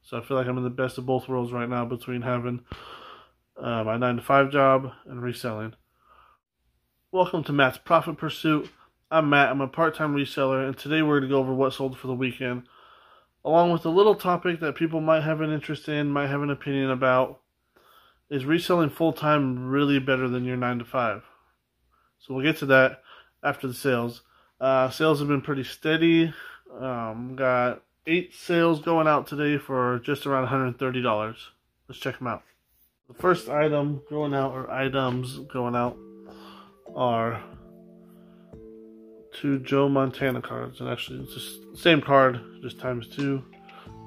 So I feel like I'm in the best of both worlds right now between having my 9 to 5 job and reselling. Welcome to Matt's Profit Pursuit. I'm Matt. I'm a part-time reseller, and today we're going to go over what sold for the weekend, along with a little topic that people might have an interest in, might have an opinion about. Is reselling full-time really better than your 9 to 5? So we'll get to that after the sales. Sales have been pretty steady. Got 8 sales going out today for just around $130. Let's check them out. The first item going out, or items going out, are 2 Joe Montana cards. And actually, it's just the same card, just times 2.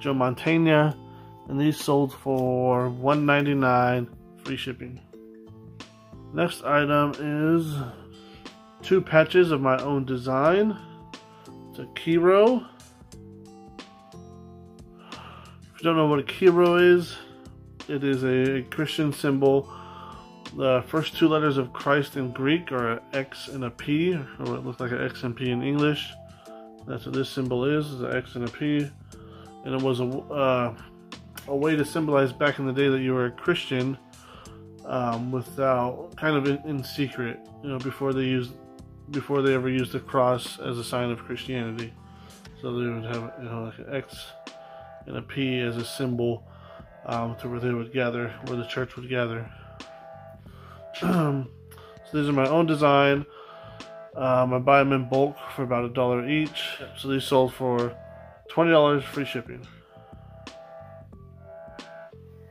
Joe Montana. And these sold for $1.99, free shipping. Next item is 2 patches of my own design. It's a Kiro. If you don't know what a Kiro is, it is a Christian symbol. The first 2 letters of Christ in Greek are an X and a P, or what looks like an X and P in English. That's what this symbol is an X and a P. And it was a way to symbolize back in the day that you were a Christian, without, kind of in secret, before they ever used the cross as a sign of Christianity. So they would have, like an X and a P as a symbol, to where they would gather, where the church would gather. So these are my own design. I buy them in bulk for about $1 each. So these sold for $20, free shipping.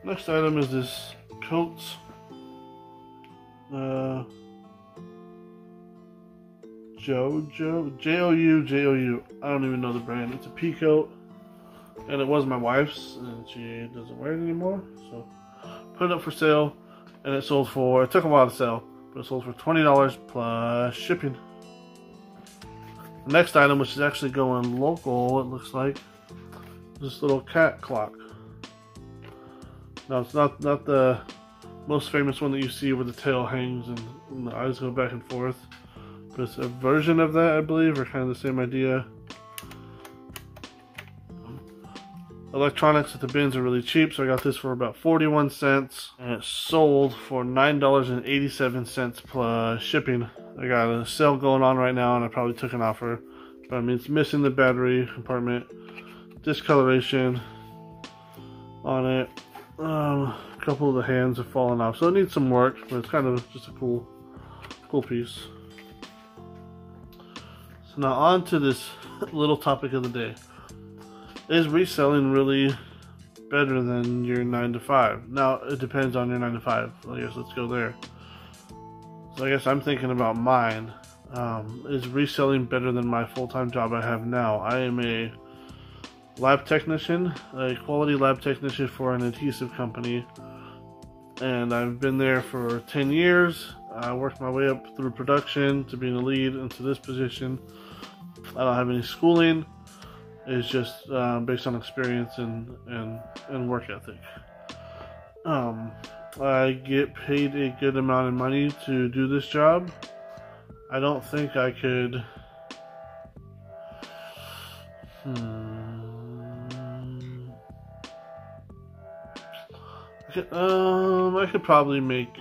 Next item is this Coats. J-O-U. I don't even know the brand. It's a pea coat, and it was my wife's, and she doesn't wear it anymore. So put it up for sale, and it sold for, it took a while to sell, but it sold for $20 plus shipping. The next item, which is actually going local, it looks like, this little cat clock. Now it's not the most famous one that you see where the tail hangs and the eyes go back and forth. But it's a version of that, I believe, or kind of the same idea. Electronics at the bins are really cheap, so I got this for about 41 cents. And it sold for $9.87 plus shipping. I got a sale going on right now, and I probably took an offer. But I mean, it's missing the battery compartment. Discoloration on it. A couple of the hands have fallen off, so it needs some work, but it's kind of just a cool piece. So now on to this little topic of the day. Is reselling really better than your 9 to 5? Now, it depends on your 9 to 5. I guess let's go there. So I guess I'm thinking about mine. Is reselling better than my full-time job I have now? I am a lab technician, a quality lab technician for an adhesive company, and I've been there for 10 years. I worked my way up through production to being a lead into this position. I don't have any schooling. It's just based on experience and work ethic. I get paid a good amount of money to do this job. I don't think I could I could probably make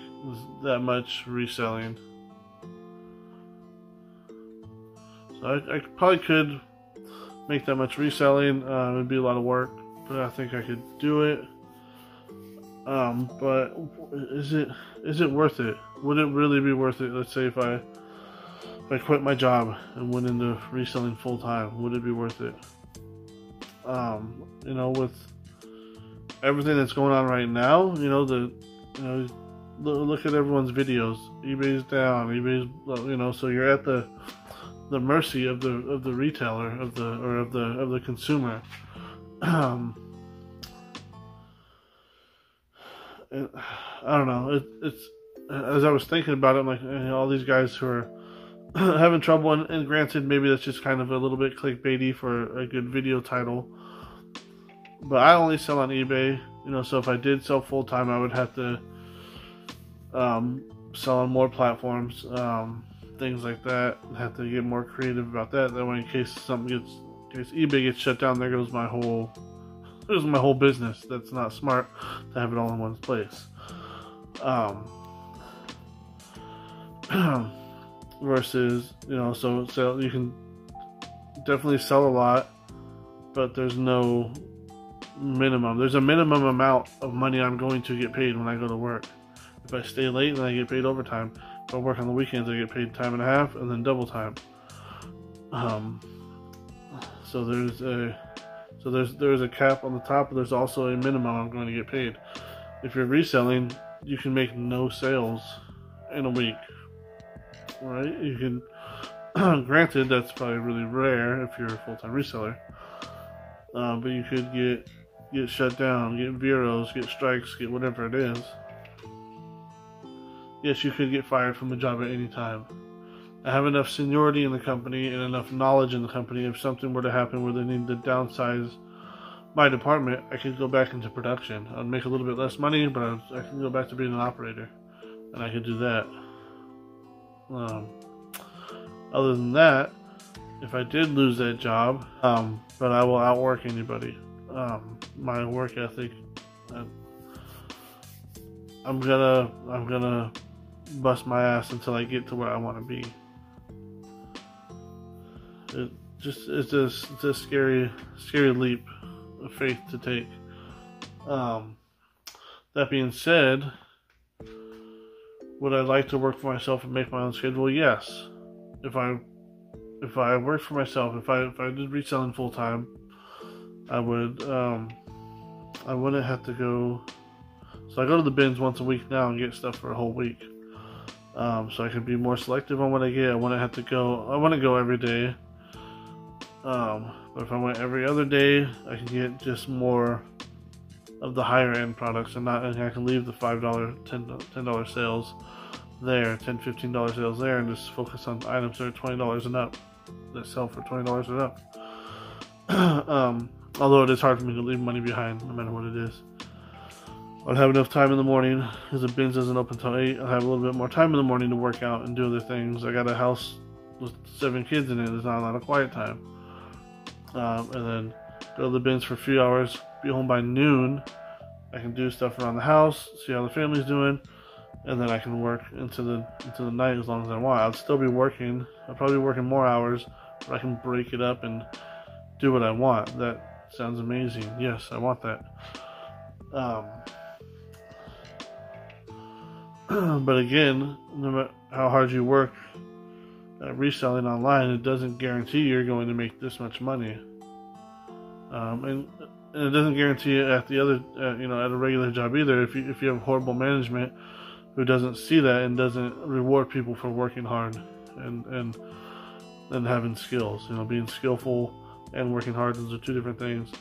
that much reselling. So I probably could make that much reselling. It would be a lot of work, but I think I could do it. But is it worth it? Would it really be worth it? Let's say if I quit my job and went into reselling full time, would it be worth it? With everything that's going on right now, look at everyone's videos. eBay's down. eBay's, so you're at the mercy of the retailer, of the consumer. I don't know. It's as I was thinking about it, I'm like, all these guys who are having trouble, and granted, maybe that's just kind of a little bit clickbaity for a good video title. But I only sell on eBay, so if I did sell full time, I would have to sell on more platforms, things like that. I have to get more creative about that. That way, in case eBay gets shut down, there goes my whole lose my whole business. That's not smart to have it all in one place. Versus, so you can definitely sell a lot, but there's no minimum. There's a minimum amount of money I'm going to get paid when I go to work. If I stay late, then I get paid overtime. If I work on the weekends, I get paid time and a half and then double time. So there's a cap on the top, but there's also a minimum I'm going to get paid. If you're reselling, you can make no sales in a week, right? You can, granted, that's probably really rare if you're a full-time reseller, but you could get shut down, get bureaus, get strikes, get whatever it is. Yes, you could get fired from a job at any time. I have enough seniority in the company and enough knowledge in the company. If something were to happen where they need to downsize my department, I could go back into production. I'd make a little bit less money, but I can go back to being an operator, and I could do that. Other than that, if I did lose that job, but I will outwork anybody. My work ethic, I'm gonna bust my ass until I get to where I want to be. It's a scary leap of faith to take. That being said, would I like to work for myself and make my own schedule? Yes. If I worked for myself, if I did reselling full time, I would I wouldn't have to go. So I go to the bins once a week now and get stuff for a whole week. So I can be more selective on what I get. I want to go every day. But if I went every other day, I can get just more of the higher end products, and I can leave the $5, $10 sales there, $10, $15 sales there, and just focus on items that are $20 and up, that sell for $20 and up. Although it is hard for me to leave money behind, no matter what it is. I'll have enough time in the morning because the bins doesn't open until 8. I'll have a little bit more time in the morning to work out and do other things. I got a house with 7 kids in it. There's not a lot of quiet time. And then go to the bins for a few hours, be home by noon. I can do stuff around the house, see how the family's doing, and then I can work into the night as long as I want. I'll still be working. I'll probably be working more hours, but I can break it up and do what I want. That sounds amazing. Yes, I want that. But again, no matter how hard you work at reselling online, it doesn't guarantee you're going to make this much money. And it doesn't guarantee it at the other, at a regular job either. If you have horrible management who doesn't see that and doesn't reward people for working hard and having skills, being skillful and working hard, those are two different things.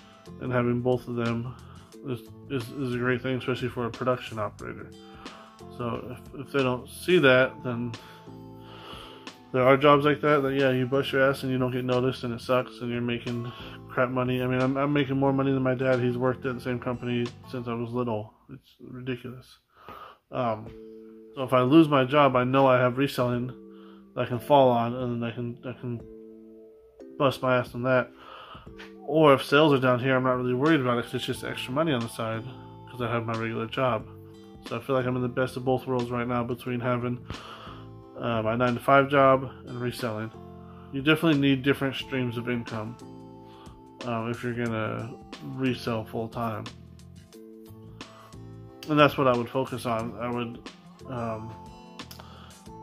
And having both of them is a great thing, especially for a production operator. So if they don't see that, then there are jobs like that yeah, you bust your ass and you don't get noticed and it sucks and you're making crap money. I mean, I'm making more money than my dad. He's worked at the same company since I was little. It's ridiculous. So if I lose my job, I know I have reselling that I can fall on, and then I can bust my ass on that. Or if sales are down here, I'm not really worried about it because it's just extra money on the side because I have my regular job. So I feel like I'm in the best of both worlds right now between having my 9-to-5 job and reselling. You definitely need different streams of income if you're gonna resell full time, and that's what I would focus on. I would,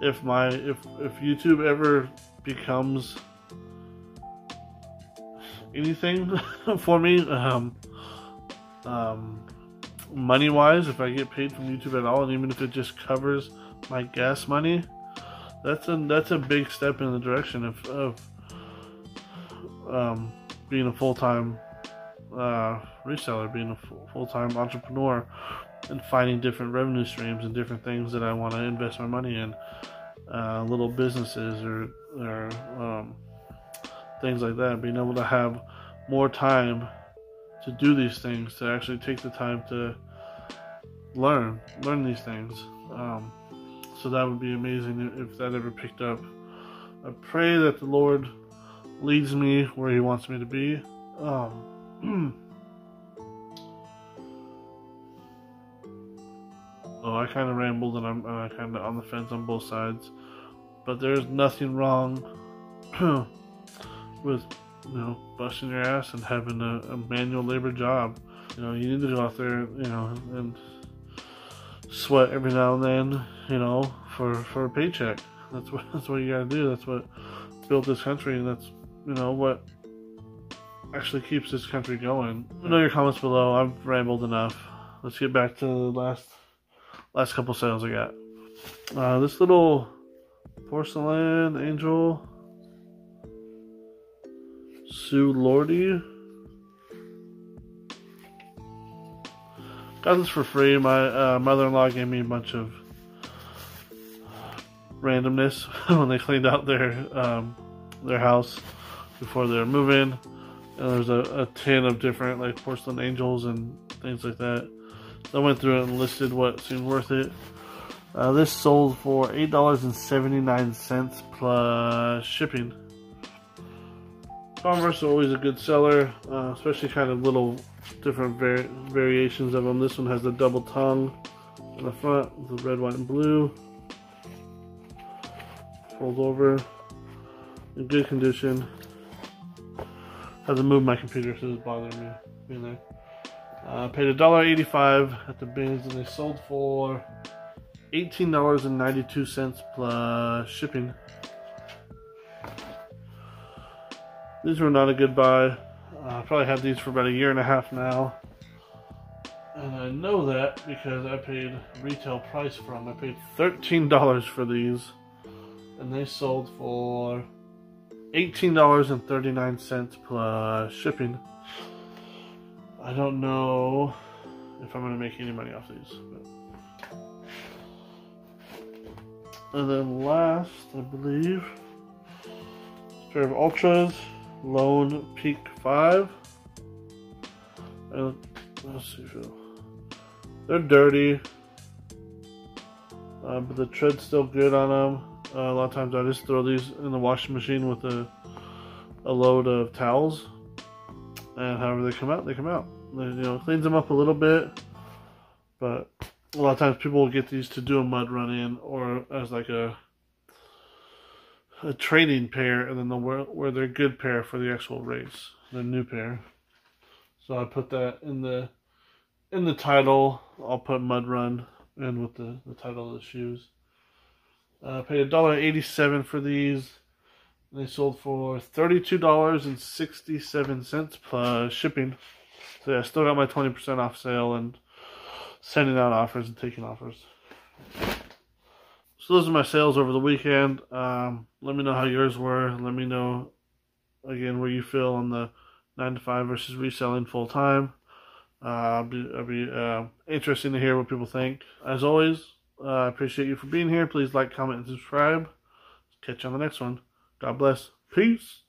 if YouTube ever becomes anything for me, money wise, if I get paid from YouTube at all, and even if it just covers my gas money, that's a big step in the direction of being a full-time reseller, being a full-time entrepreneur, and finding different revenue streams and different things that I want to invest my money in, little businesses or things like that. Being able to have more time to do these things, to actually take the time to learn these things. So that would be amazing if that ever picked up. I pray that the Lord leads me where He wants me to be. Oh, I kind of rambled, and I'm kind of on the fence on both sides. But there's nothing wrong with, you know, busting your ass and having a manual labor job. You know, you need to go out there, you know, and sweat every now and then, you know, for a paycheck. That's what you gotta do. That's what built this country, and that's, you know, what actually keeps this country going. Let me know your comments below. I've rambled enough. Let's get back to the last couple sales I got. This little porcelain angel, Sue Lordy. Got this for free. My mother-in-law gave me a bunch of randomness when they cleaned out their house before they were moving. And there's a tin of different like porcelain angels and things like that. So I went through it and listed what seemed worth it. This sold for $8.79 plus shipping. Converse are always a good seller, especially kind of little different variations of them. This one has a double tongue in the front with the red, white, and blue. Folds over in good condition. Had to move my computer, so it's bothering me being there. Paid $1.85 at the bins, and they sold for $18.92 plus shipping. These were not a good buy. I probably had these for about a year and a half now. And I know that because I paid retail price for them. I paid $13 for these, and they sold for $18.39 plus shipping. I don't know if I'm going to make any money off these. But. And then last, I believe, a pair of Ultras, Lone Peak 5. And let's see if they're dirty, but the tread's still good on them. A lot of times I just throw these in the washing machine with a load of towels, and however they come out, they come out. You know, it cleans them up a little bit, but a lot of times people will get these to do a mud run in, or as like a training pair, and then they'll wear their good pair for the actual race, the new pair. So I put that in the title. I'll put mud run in with the title of the shoes. Paid $1.87 for these. They sold for $32.67 plus shipping. So yeah, I still got my 20% off sale and sending out offers and taking offers. So those are my sales over the weekend. Let me know how yours were. Let me know again where you feel on the 9 to 5 versus reselling full time. I'll be interested to hear what people think. As always, I appreciate you for being here. Please like, comment, and subscribe. Catch you on the next one. God bless. Peace.